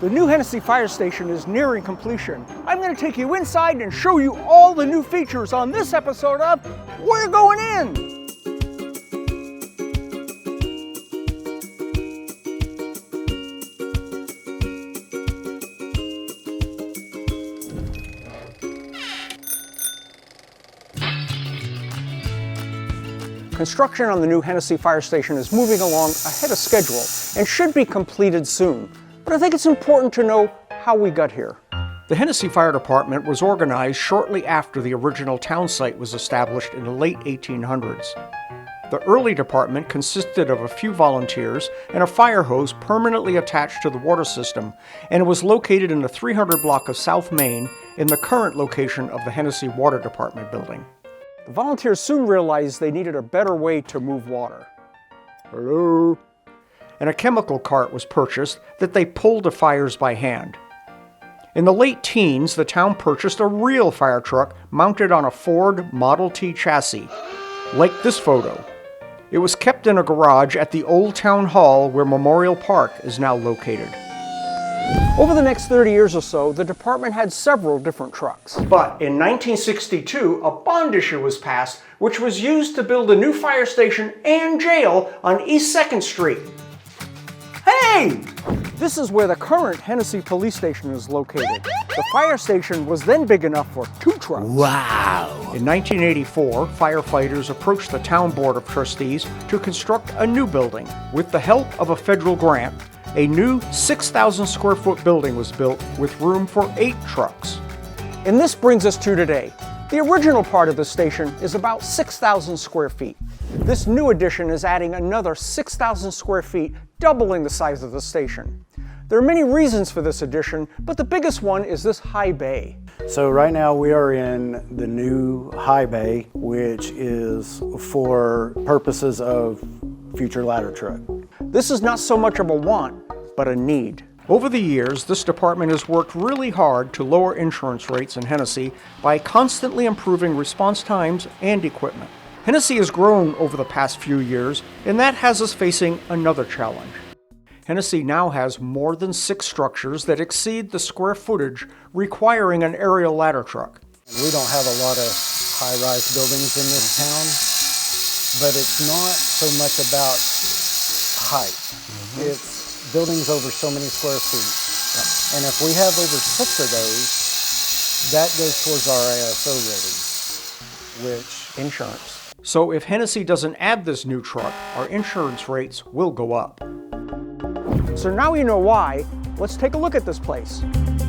The new Hennessey Fire Station is nearing completion. I'm going to take you inside and show you all the new features on this episode of We're Going In! Construction on the new Hennessey Fire Station is moving along ahead of schedule and should be completed soon. But I think it's important to know how we got here. The Hennessey Fire Department was organized shortly after the original town site was established in the late 1800s. The early department consisted of a few volunteers and a fire hose permanently attached to the water system, and it was located in the 300 block of South Main in the current location of the Hennessey Water Department building. The volunteers soon realized they needed a better way to move water. Hello? And a chemical cart was purchased that they pulled the fires by hand. In the late teens, the town purchased a real fire truck mounted on a Ford Model T chassis, like this photo. It was kept in a garage at the old town hall where Memorial Park is now located. Over the next 30 years or so, the department had several different trucks. But in 1962, a bond issue was passed, which was used to build a new fire station and jail on East 2nd Street. Hey! This is where the current Hennessey Police Station is located. The fire station was then big enough for 2 trucks. Wow! In 1984, firefighters approached the Town Board of Trustees to construct a new building. With the help of a federal grant, a new 6,000 square foot building was built with room for 8 trucks. And this brings us to today. The original part of the station is about 6,000 square feet. This new addition is adding another 6,000 square feet, doubling the size of the station. There are many reasons for this addition, but the biggest one is this high bay. So right now we are in the new high bay, which is for purposes of future ladder truck. This is not so much of a want, but a need. Over the years, this department has worked really hard to lower insurance rates in Hennessey by constantly improving response times and equipment. Hennessey has grown over the past few years, and that has us facing another challenge. Hennessey now has more than 6 structures that exceed the square footage requiring an aerial ladder truck. We don't have a lot of high-rise buildings in this town, but it's not so much about height. It's buildings over so many square feet. And if we have over 6 of those, that goes towards our ISO rating, which insurance. So if Hennessey doesn't add this new truck, our insurance rates will go up. So now you know why. Let's take a look at this place.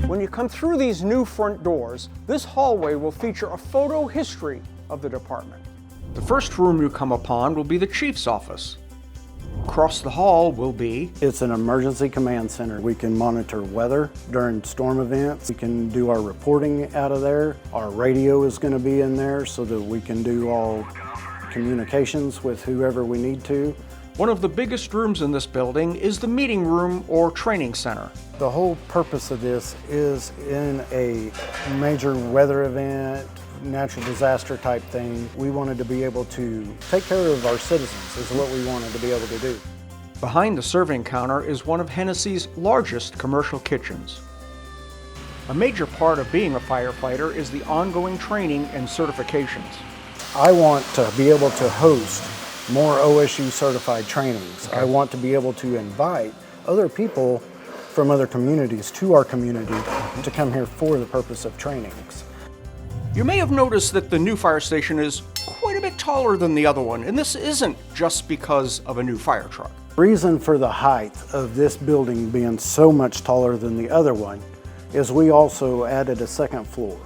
When you come through these new front doors, this hallway will feature a photo history of the department. The first room you come upon will be the chief's office. Across the hall will be... It's an emergency command center. We can monitor weather during storm events. We can do our reporting out of there. Our radio is going to be in there so that we can do all communications with whoever we need to. One of the biggest rooms in this building is the meeting room or training center. The whole purpose of this is in a major weather event, natural disaster type thing. We wanted to be able to take care of our citizens is what we wanted to be able to do. Behind the serving counter is one of Hennessey's largest commercial kitchens. A major part of being a firefighter is the ongoing training and certifications. I want to be able to host more OSU certified trainings. I want to be able to invite other people from other communities to our community to come here for the purpose of trainings. You may have noticed that the new fire station is quite a bit taller than the other one, and this isn't just because of a new fire truck. The reason for the height of this building being so much taller than the other one is we also added a second floor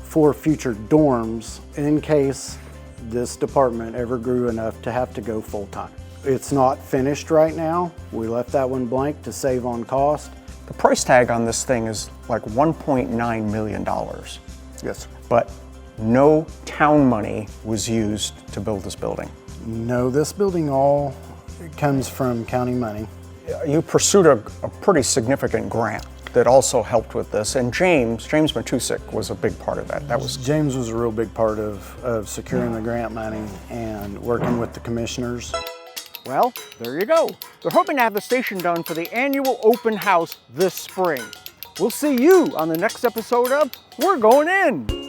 for future dorms in case this department ever grew enough to have to go full-time. It's not finished right now. We left that one blank to save on cost. The price tag on this thing is like $1.9 million. Yes. But no town money was used to build this building. No, this building all comes from county money. You pursued a pretty significant grant that also helped with this, and James Matusik was a big part of that. James was a real big part of securing the grant money and working with the commissioners. Well, there you go. They're hoping to have the station done for the annual open house this spring. We'll see you on the next episode of We're Going In!